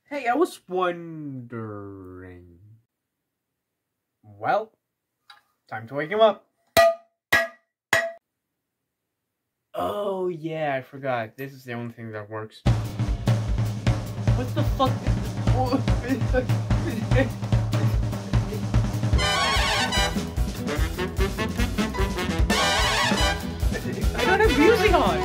Hey, I was wondering. Well, time to wake him up. Oh yeah, I forgot. This is the only thing that works. What the fuck is this? I don't have music on!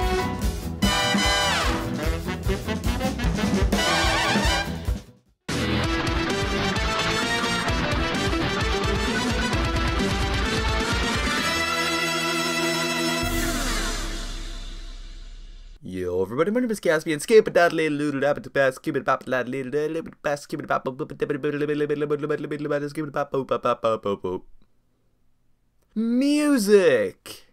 Yo, everybody, my name is Kaspi, and skip it that little doodle dab it pass, skip it pop that little pass, skip it pop music.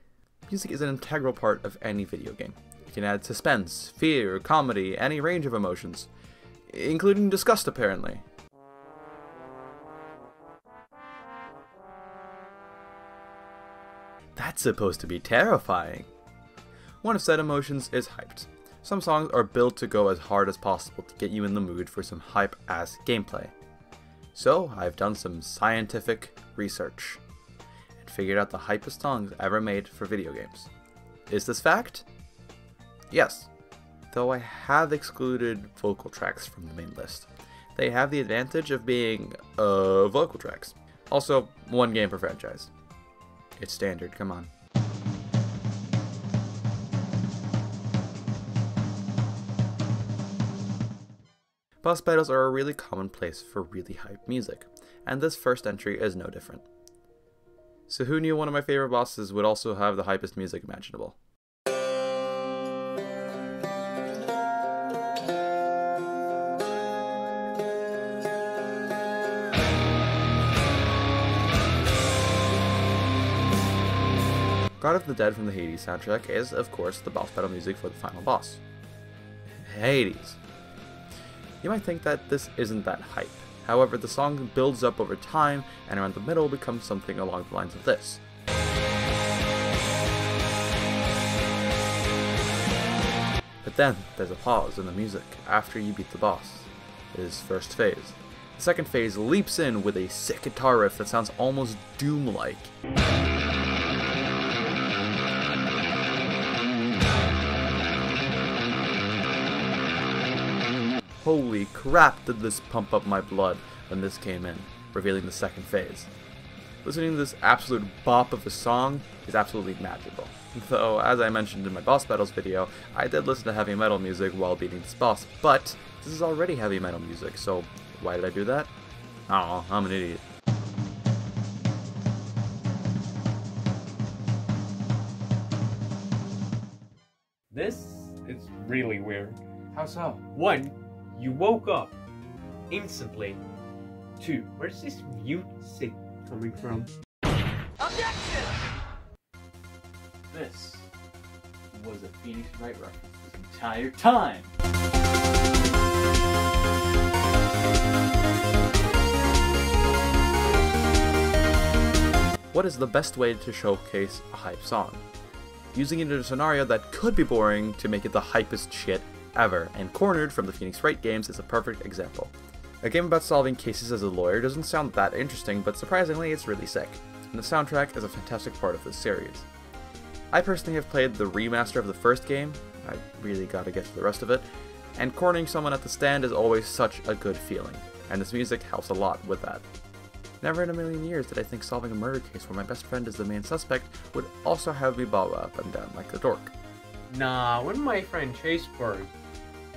Music is an integral part of any video game. It can add suspense, fear, comedy, any range of emotions, including disgust, apparently. That's supposed to be terrifying. One of said emotions is hyped. Some songs are built to go as hard as possible to get you in the mood for some hype-ass gameplay. So I've done some scientific research and figured out the hypest songs ever made for video games. Is this fact? Yes, though I have excluded vocal tracks from the main list. They have the advantage of being vocal tracks. Also, one game per franchise. It's standard, come on. Boss battles are a really common place for really hyped music, and this first entry is no different. So who knew one of my favorite bosses would also have the hypest music imaginable? God of the Dead from the Hades soundtrack is, of course, the boss battle music for the final boss. Hades. You might think that this isn't that hype. However, the song builds up over time, and around the middle becomes something along the lines of this. But then, there's a pause in the music after you beat the boss. It is first phase. The second phase leaps in with a sick guitar riff that sounds almost Doom-like. Holy crap, did this pump up my blood when this came in, revealing the second phase. Listening to this absolute bop of a song is absolutely magical. Though, as I mentioned in my boss battles video, I did listen to heavy metal music while beating this boss, but this is already heavy metal music, so why did I do that? Oh, I'm an idiot. This is really weird. How so? 1. You woke up instantly. 2. Where's this music coming from? Objection! This was a Phoenix Wright reference this entire time. What is the best way to showcase a hype song? Using it in a scenario that could be boring to make it the hypest shit ever, and Cornered from the Phoenix Wright games is a perfect example. A game about solving cases as a lawyer doesn't sound that interesting, but surprisingly it's really sick, and the soundtrack is a fantastic part of this series. I personally have played the remaster of the first game, I really gotta get to the rest of it, and cornering someone at the stand is always such a good feeling, and this music helps a lot with that. Never in a million years did I think solving a murder case where my best friend is the main suspect would also have me bob up and down like a dork. Nah, when my friend Chaseberg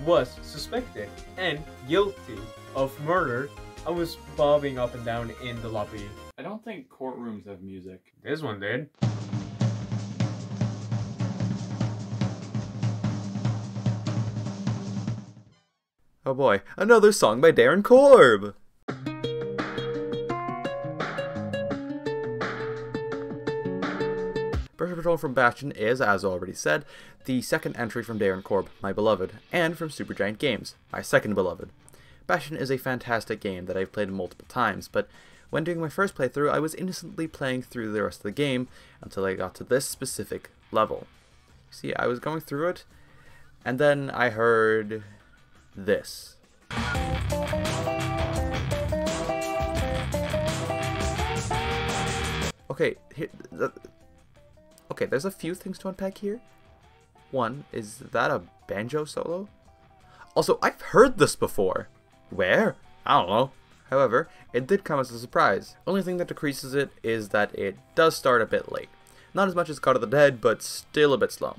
was suspected and guilty of murder, I was bobbing up and down in the lobby. I don't think courtrooms have music. This one did. Oh boy, another song by Darren Korb! Pressure Patrol from Bastion is, as already said, the second entry from Darren Korb, my beloved, and from Supergiant Games, my second beloved. Bastion is a fantastic game that I've played multiple times, but when doing my first playthrough, I was innocently playing through the rest of the game until I got to this specific level. See, I was going through it, and then I heard this. Okay, okay, there's a few things to unpack here. One, is that a banjo solo? Also, I've heard this before. Where? I don't know. However, it did come as a surprise. Only thing that decreases it is that it does start a bit late. Not as much as God of the Dead, but still a bit slow.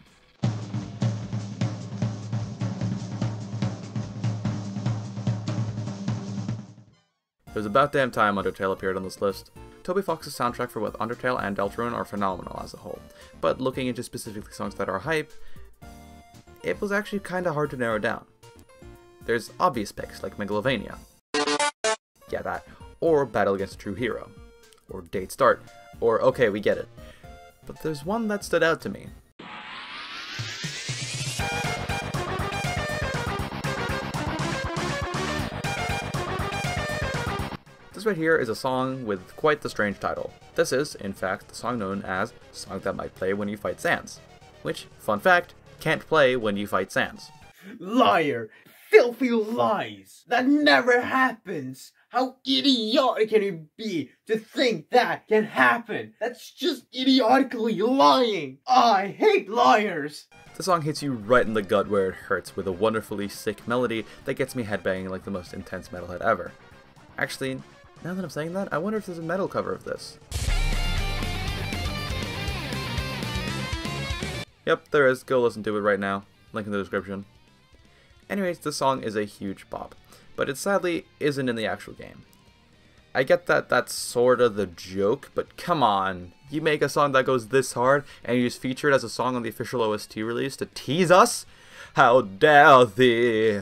It was about damn time Undertale appeared on this list. Toby Fox's soundtrack for both Undertale and Deltarune are phenomenal as a whole, but looking into specifically songs that are hype, it was actually kinda hard to narrow down. There's obvious picks like Megalovania, yeah that, or Battle Against a True Hero, or Date Start, or okay, we get it. But there's one that stood out to me. This right here is a song with quite the strange title. This is, in fact, the song known as Song That Might Play When You Fight Sans, which, fun fact, can't play when you fight Sans. Liar! Filthy lies! That never happens! How idiotic can you be to think that can happen? That's just idiotically lying! I hate liars! The song hits you right in the gut where it hurts with a wonderfully sick melody that gets me headbanging like the most intense metalhead ever. Actually, now that I'm saying that, I wonder if there's a metal cover of this. Yep, there is. Go listen to it right now. Link in the description. Anyways, this song is a huge bop, but it sadly isn't in the actual game. I get that that's sorta the joke, but come on. You make a song that goes this hard, and you just feature it as a song on the official OST release to tease us? How dare thee!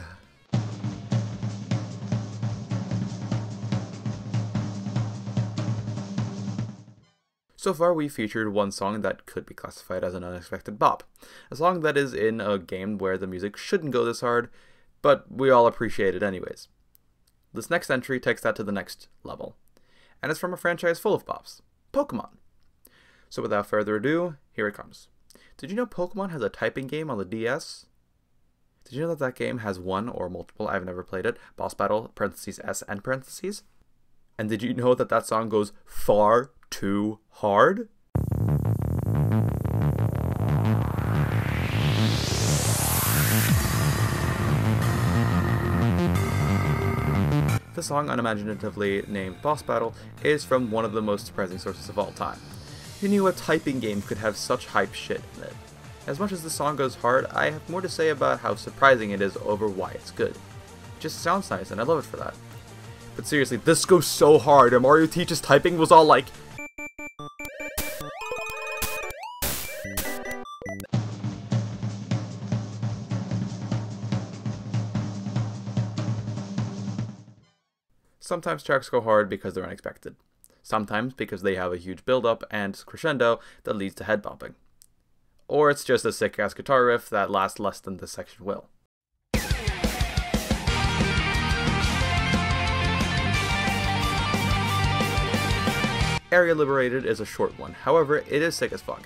So far, we featured one song that could be classified as an unexpected bop. A song that is in a game where the music shouldn't go this hard, but we all appreciate it anyways. This next entry takes that to the next level, and it's from a franchise full of bops, Pokemon. So without further ado, here it comes. Did you know Pokemon has a typing game on the DS? Did you know that that game has one or multiple, I've never played it, boss battle, parentheses S and parentheses? And did you know that that song goes far too hard? The song, unimaginatively named Boss Battle, is from one of the most surprising sources of all time. Who knew a typing game could have such hype shit in it? As much as the song goes hard, I have more to say about how surprising it is over why it's good. It just sounds nice and I love it for that. But seriously, this goes so hard, and Mario Teaches typing was all like... Sometimes tracks go hard because they're unexpected. Sometimes because they have a huge build-up and crescendo that leads to head bopping. Or it's just a sick-ass guitar riff that lasts less than this section will. Area Liberated is a short one, however, it is sick as fuck.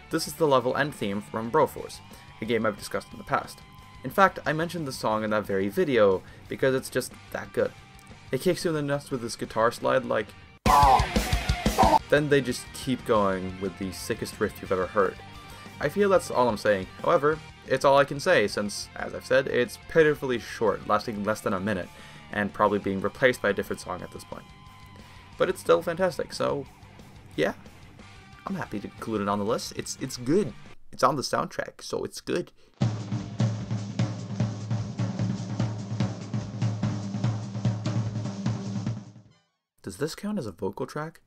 This is the level and theme from Broforce, a game I've discussed in the past. In fact, I mentioned the song in that very video, because it's just that good. It kicks you in the nuts with this guitar slide like... Then they just keep going with the sickest riff you've ever heard. I feel that's all I'm saying, however, it's all I can say since, as I've said, it's pitifully short, lasting less than a minute, and probably being replaced by a different song at this point. But it's still fantastic, so yeah, I'm happy to include it on the list. It's good. It's on the soundtrack, so it's good. Does this count as a vocal track?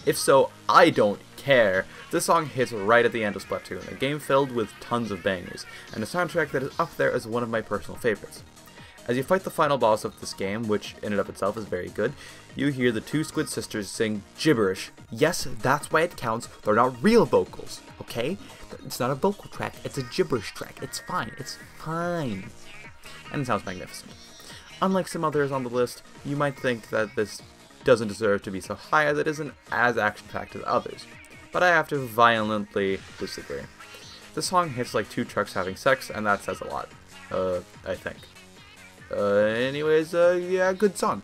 If so, I don't care. This song hits right at the end of Splatoon, a game filled with tons of bangers, and a soundtrack that is up there as one of my personal favorites. As you fight the final boss of this game, which in and of itself is very good, you hear the two Squid sisters sing gibberish. Yes, that's why it counts. They're not real vocals, okay? It's not a vocal track, it's a gibberish track. It's fine, it's fine. And it sounds magnificent. Unlike some others on the list, you might think that this doesn't deserve to be so high as it isn't as action-packed as others. but I have to violently disagree. This song hits like two trucks having sex, and that says a lot. I think. Anyways, yeah, good song.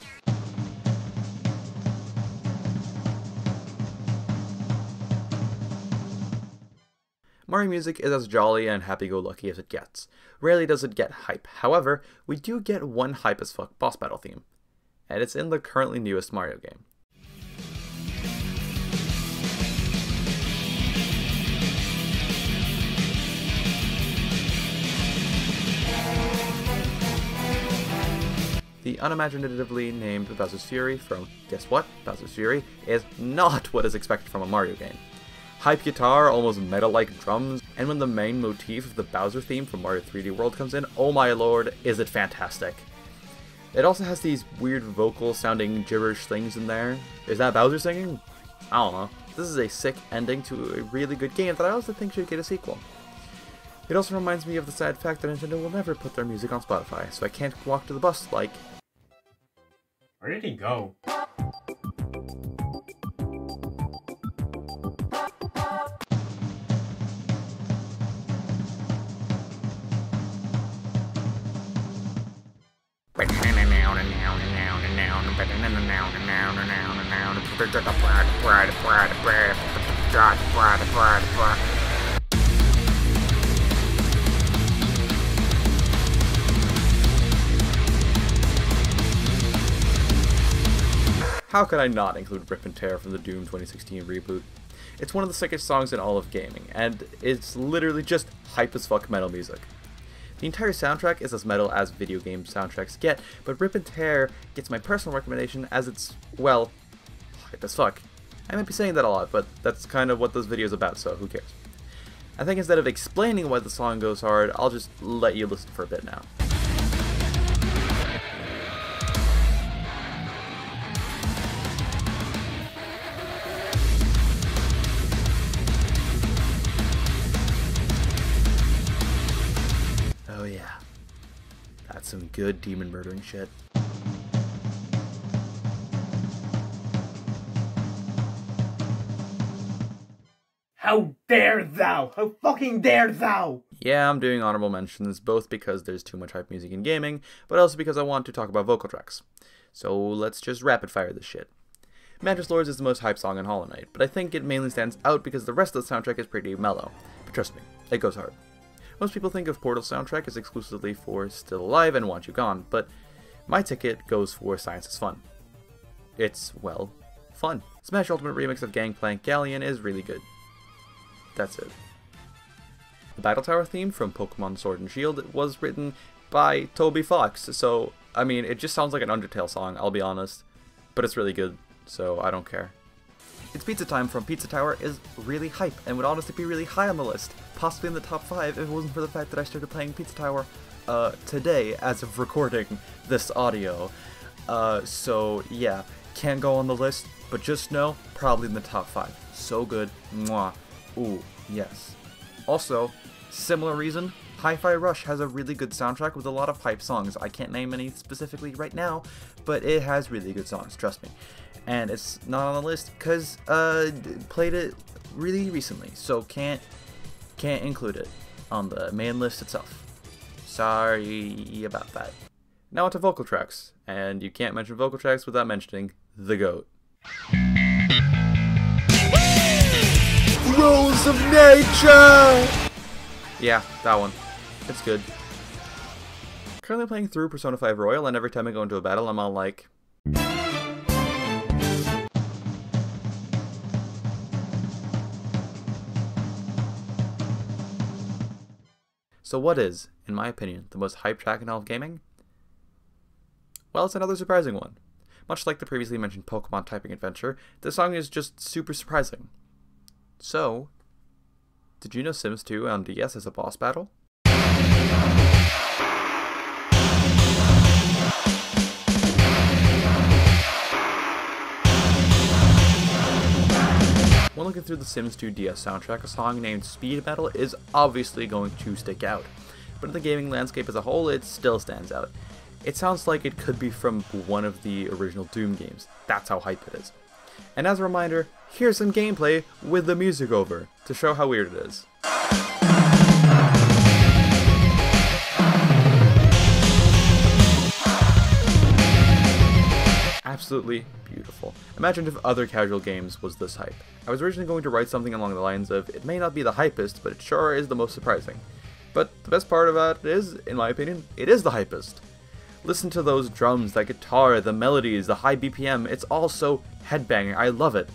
Mario music is as jolly and happy-go-lucky as it gets. Rarely does it get hype. However, we do get one hype as fuck boss battle theme, and it's in the currently newest Mario game. The unimaginatively named Bowser's Fury from, guess what? Bowser's Fury is not what is expected from a Mario game. Hype guitar, almost metal-like drums, and when the main motif of the Bowser theme from Mario 3D World comes in, oh my lord, is it fantastic. It also has these weird vocal-sounding gibberish things in there. Is that Bowser singing? I don't know. This is a sick ending to a really good game that I also think should get a sequel. It also reminds me of the sad fact that Nintendo will never put their music on Spotify, so I can't walk to the bus like... Where did he go? How could I not include Rip and Tear from the Doom 2016 reboot? It's one of the sickest songs in all of gaming, and it's literally just hype as fuck metal music. The entire soundtrack is as metal as video game soundtracks get, but Rip and Tear gets my personal recommendation as it's, well, hype as fuck. I might be saying that a lot, but that's kind of what this video is about, so who cares. I think instead of explaining why the song goes hard, I'll just let you listen for a bit now. Oh yeah, that's some good demon murdering shit. How dare thou! How fucking dare thou! Yeah, I'm doing honorable mentions, both because there's too much hype music in gaming, but also because I want to talk about vocal tracks. So let's just rapid fire this shit. Mantis Lords is the most hype song in Hollow Knight, but I think it mainly stands out because the rest of the soundtrack is pretty mellow. But trust me, it goes hard. Most people think of Portal's soundtrack as exclusively for Still Alive and Want You Gone, but my ticket goes for Science is Fun. It's, well, fun. Smash Ultimate remix of Gangplank Galleon is really good. That's it. The Battle Tower theme from Pokemon Sword and Shield was written by Toby Fox, so, I mean, it just sounds like an Undertale song, I'll be honest. But it's really good, so I don't care. It's Pizza Time from Pizza Tower is really hype, and would honestly be really high on the list, possibly in the top 5 if it wasn't for the fact that I started playing Pizza Tower, today as of recording this audio. So, yeah, can't go on the list, but just know, probably in the top 5. So good, mwah. Ooh, yes. Also, similar reason, Hi-Fi Rush has a really good soundtrack with a lot of hype songs. I can't name any specifically right now, but it has really good songs, trust me. And it's not on the list because played it really recently, so can't include it on the main list itself. Sorry about that. Now onto vocal tracks, and you can't mention vocal tracks without mentioning the GOAT. Rules of Nature! Yeah, that one. It's good. Currently playing through Persona 5 Royal, and every time I go into a battle, I'm all like... So what is, in my opinion, the most hype track in all of gaming? Well, it's another surprising one. Much like the previously mentioned Pokemon typing adventure, this song is just super surprising. So, did you know Sims 2 on DS has a boss battle? When looking through the Sims 2 DS soundtrack, a song named Speed Battle is obviously going to stick out, but in the gaming landscape as a whole, it still stands out. It sounds like it could be from one of the original Doom games. That's how hype it is. And as a reminder, here's some gameplay with the music over, to show how weird it is. Absolutely beautiful. Imagine if other casual games was this hype. I was originally going to write something along the lines of, it may not be the hypest, but it sure is the most surprising. But the best part about it is, in my opinion, it is the hypest. Listen to those drums, that guitar, the melodies, the high BPM, it's all so headbanging, I love it.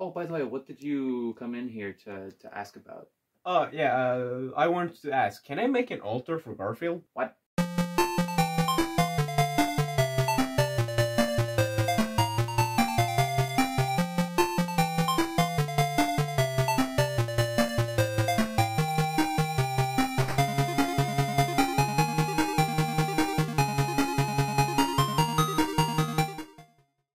Oh, by the way, what did you come in here to ask about? I wanted to ask, can I make an altar for Garfield? What?